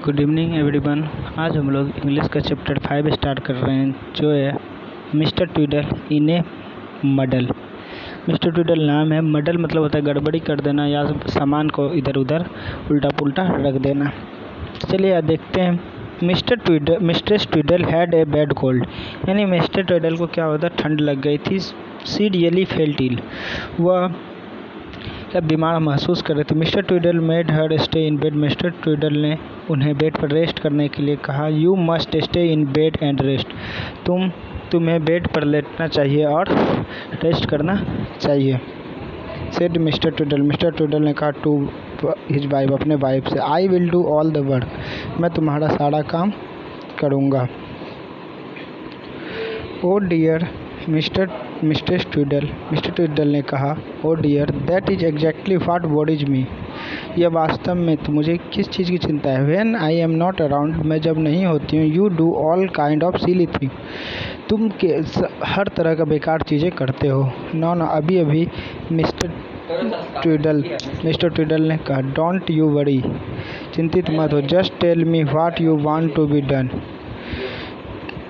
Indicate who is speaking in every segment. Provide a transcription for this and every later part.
Speaker 1: Good evening everyone. आज हम लोग इंग्लिश का चैप्टर 5 स्टार्ट कर रहे हैं, जो है मिस्टर ट्विडल इन ए मडल। मिस्टर ट्विडल नाम है, मडल मतलब होता है गड़बड़ी कर देना या सामान को इधर उधर उल्टा पुल्टा रख देना। चलिए आज देखते हैं। Mister Twiddle had a bad cold, यानी मिस्टर ट्विडल को क्या होता, ठंड लग गई थी। सी रियली फेल्ट इल, वह क्या बीमार महसूस कर रहे थे। Mister Twiddle made her stay in bed, mister Twiddle ने उन्हें बेड पर रेस्ट करने के लिए कहा। You must stay in bed and rest, तुम्हें बेड पर लेटना चाहिए और रेस्ट करना चाहिए। Said mister Twiddle, mister Twiddle ने कहा टू हिज वाइफ, अपने वाइफ से, I will do all the work, मैं तुम्हारा सारा काम करूँगा। ओ डियर मिस्टर ट्विडल ने कहा, oh dear that is exactly what worries me, यह वास्तव में तो मुझे किस चीज़ की चिंता है। When I am not around, मैं जब नहीं होती हूँ, you do all kind of silly thing, तुम हर तरह का बेकार चीज़ें करते हो। नो अभी मिस्टर ट्विडल ने कहा, डोंट यू वरी, चिंतित मत हो, just tell me what you want to be done,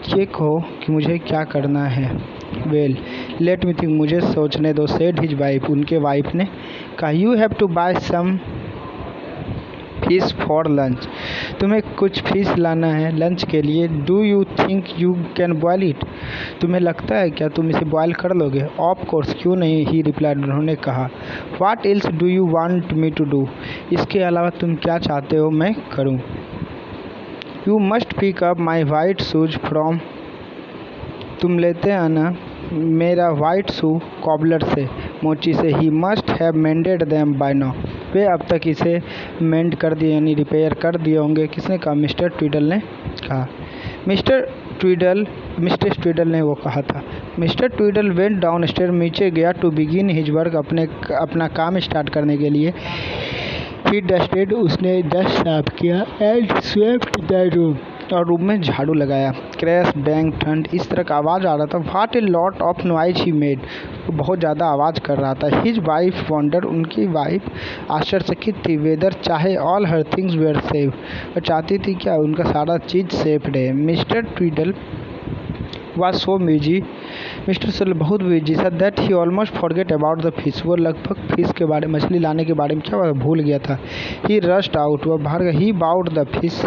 Speaker 1: ये कहो कि मुझे क्या करना है। वेल लेट मी थिंक, मुझे सोचने दो। सेड हिज वाइफ, उनके वाइफ ने कहा, you have to buy some fish for lunch, तुम्हें कुछ फिश लाना है लंच के लिए। Do you think you can boil it, तुम्हें लगता है क्या तुम इसे बॉयल कर लोगे। ऑफ कोर्स, क्यों नहीं, ही रिप्लाइड, उन्होंने कहा। What else do you want me to do, इसके अलावा तुम क्या चाहते हो मैं करूं। You must pick up my white shoes from, तुम लेते आना मेरा वाइट शू कॉबलर से, मोची से। He must have mended them by now, वे अब तक इसे मेंड कर दिए यानी रिपेयर कर दिए होंगे। किसने कहा, मिस्टर ट्विडल ने कहा। मिस्टर ट्विडल ने वो कहा था। मिस्टर ट्विडल वेंट डाउन स्टेयर, नीचे गया, टू बिगिन हिज वर्क, अपना काम स्टार्ट करने के लिए। ही डस्टेड, उसने डस्ट साफ किया, एंड स्वेप्ट द रूम, और रूम में झाड़ू लगाया। क्रैश बैंग ठंड, इस तरह का आवाज़ आ रहा था। What a lot of noise he made, वो बहुत ज़्यादा आवाज़ कर रहा था। हिज वाइफ वंडर, उनकी वाइफ आश्चर्यचकित थी। वेदर, चाहे all her things were safe, वो चाहती थी क्या उनका सारा चीज़ सेफ रहे। Mister Twiddle was so busy, mister Twiddle बहुत बिजी था, that he almost forget about the fish, वो लगभग फिश के बारे, मछली लाने के बारे में क्या भूल गया था। ही रश्ड आउट, वह बाहर गया। ही बाउड द फिश,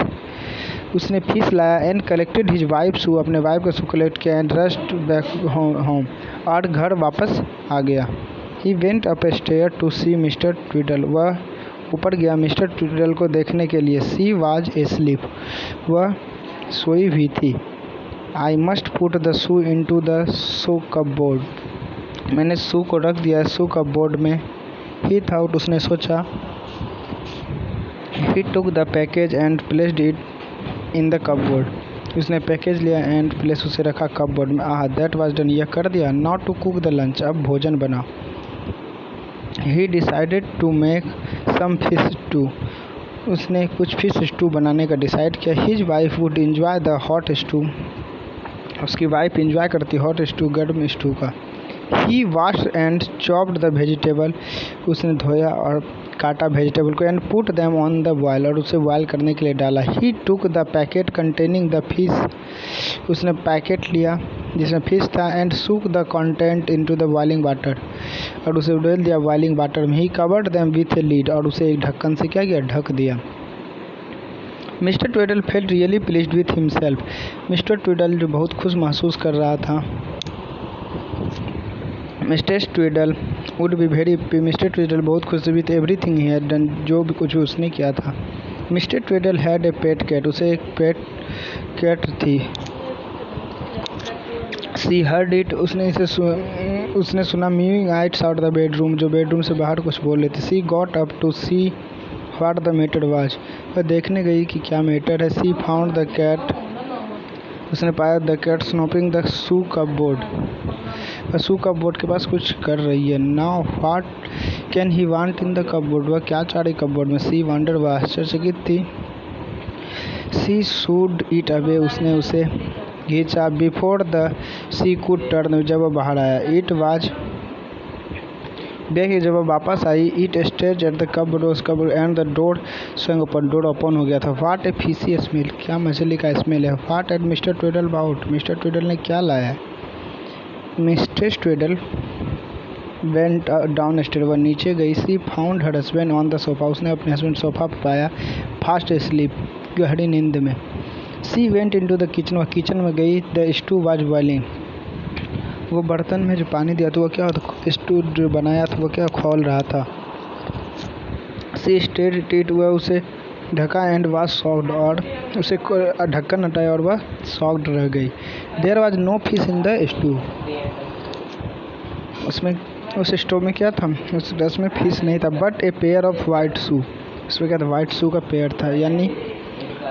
Speaker 1: उसने फिश लाया। And collected his wife shoe, अपने वाइफ का शू कलेक्ट किया। एंड रश्ड बैक होम, और घर वापस आ गया। He went up stair to see mister Twiddle, वह ऊपर गया मिस्टर ट्विडल को देखने के लिए। सी वाज एस्लीप, वह सोई हुई थी। I must put the shoe into the shoe cupboard, मैंने शू को रख दिया शू कपबोर्ड में। ही थॉट, उसने सोचा। He took the package and placed it in the cupboard, उसने पैकेज लिया एंड प्लेस, उसे रखा कपबोर्ड में। दैट वाज डन, यह कर दिया। Not to cook the lunch, अब भोजन बनाओ। He decided to make some fish stew, उसने कुछ फिश स्टू बनाने का डिसाइड किया। His wife would enjoy the hot stew, उसकी वाइफ इंजॉय करती हॉट स्टू, गर्म स्टू का। He wash and chopped the vegetable, उसने धोया और काटा वेजिटेबल को। And put them on the boil, और उसे बॉयल करने के लिए डाला। He took the packet containing the fish, उसने पैकेट लिया जिसमें फिश था। And shook the content into the boiling water, और उसे डाल दिया बॉइलिंग वाटर में। He covered them with a lid, और उसे एक ढक्कन से क्या किया, ढक दिया। Mister Twiddle felt really pleased with himself, mister Twiddle जो बहुत खुश महसूस कर रहा था। Mister Twiddle would be very, mister Twiddle बहुत खुश with everything he had done, जो भी कुछ भी उसने किया था। Mister Twiddle had a pet cat, उसे एक पेट कैट थी। सी हर्ड इट, उसने सुना म्यूइंग आउट द बेडरूम, जो बेडरूम से बाहर कुछ बोल रहे थे। She got up to see what the matter was, वह देखने गई कि क्या मैटर है। सी फाउंड द कैट, उसने पाया the cat snooping the shoe cupboard, वह शू कपबोर्ड के पास कुछ कर रही है। Now what can he want in the cupboard, वह क्या चाह रही कपबोर्ड में। सी वंडर, वह आश्चर्यचकित थी। सी शूड इट अवे, उसने उसे खींचा। Before the she could turn, जब वह बाहर आया। इट वाज देखिए जब वो वापस आई, it stays at the cupboard and the door swung open, door open हो गया था। व्हाट ए फिशी स्मेल, क्या मछली का स्मेल है। What had mister Twiddle about, mister Twiddle ने क्या लाया है। Mistress Twiddle went down stair, वह नीचे गई। She found her husband on the sofa, उसने अपने हस्बैंड सोफा पर पाया। फास्ट स्लीप, गहरी नींद में। She went into the kitchen, वह किचन में गई। द स्टू वाज बॉइलिंग, वो बर्तन में जो पानी दिया था वो क्या स्टू जो बनाया था वो क्या खौल रहा था। सी स्टेड इट, वह उसे ढका एंड वाज सॉक्ड, और उसे ढक्कन हटाया और वह सॉक्ड रह गई। There was no fish in the stew, उसमें उस स्टोव में क्या था, उस रस में फिश नहीं था। But a pair of white shoe, उसमें क्या था, वाइट शू का पेयर था। यानी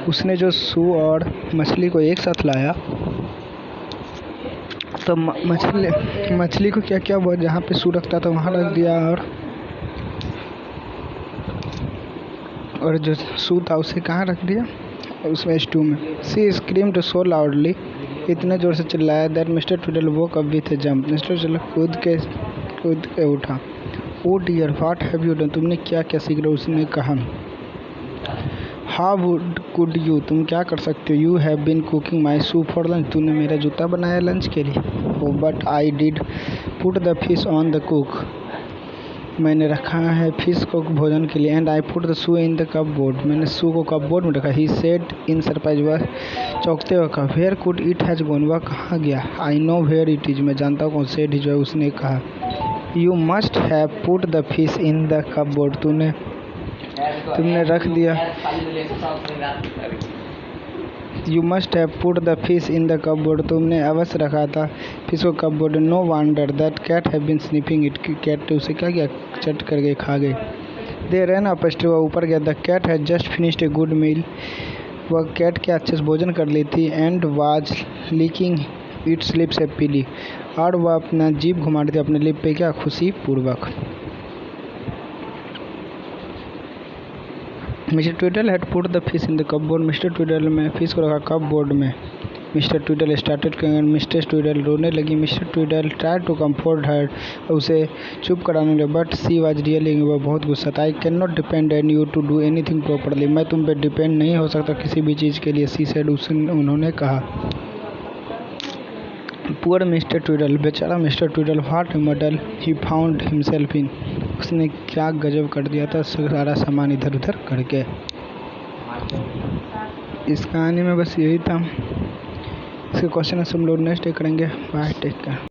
Speaker 1: उसने जो शू और मछली को एक साथ लाया तो मछली को क्या क्या वो जहाँ पे शू रखता था वहाँ रख दिया, और जो शू था उसे कहाँ रख दिया, उसमें स्टू में। सी स्क्रीम्ड सो लाउडली, इतने ज़ोर से चिल्लाया that mister Twiddle woke up with a jump, mister Twiddle कूद के उठा। Oh dear what have you done, तुमने क्या क्या सीख रहे हो, उसने कहा। हाउ कुड यू, तुम क्या कर सकते हो। You have been cooking my shoe for lunch, तूने मेरा जूता बनाया लंच के लिए। Oh but I did put the fish on the cook, मैंने रखा है फिश को भोजन के लिए। And I put the shoe in the cupboard, मैंने शू को कपबोर्ड में रखा। ही सेड इन सरप्राइज, वह चौंकते हुए कहा। Where could it has gone, वह कहाँ गया। I know where it is, मैं जानता हूँ कौन। सेड इज, उसने कहा। You must have put the fish in the cupboard, तुमने रख दिया। You must have put the fish in the cupboard, तुमने अवश्य रखा था फिश को cupboard. No wonder that cat have been sniffing it, cat उसे क्या किया, चट करके खा गई। दे रन अप स्टेयर, वह ऊपर गया। The cat has just finished a good meal, वह कैट के अच्छे से भोजन कर ली थी। And was licking its lips happily, और वह अपना जीभ घुमा रही थी अपने लिप पे क्या, खुशी पूर्वक। Mister Twiddle had put the fish in the cupboard, mister Twiddle में फिश को रखा कपबोर्ड में। Mister Twiddle started crying, mister Twiddle रोने लगी। Mister Twiddle try to comfort her, उसे चुप कराने लगे। बट सी वाज रियली, वह बहुत गुस्सा था। I can not depend on you to do anything properly, मैं तुम पे डिपेंड नहीं हो सकता किसी भी चीज़ के लिए। सी सेड, उन्होंने कहा। पुअर मिस्टर ट्विडल, बेचारा mister Twiddle. What muddle he found himself in, उसने क्या गजब कर दिया था सारा सामान इधर उधर करके। इस कहानी में बस यही था। इसके क्वेश्चन हम लोग नेक्स्ट डे करेंगे। Bye, take care.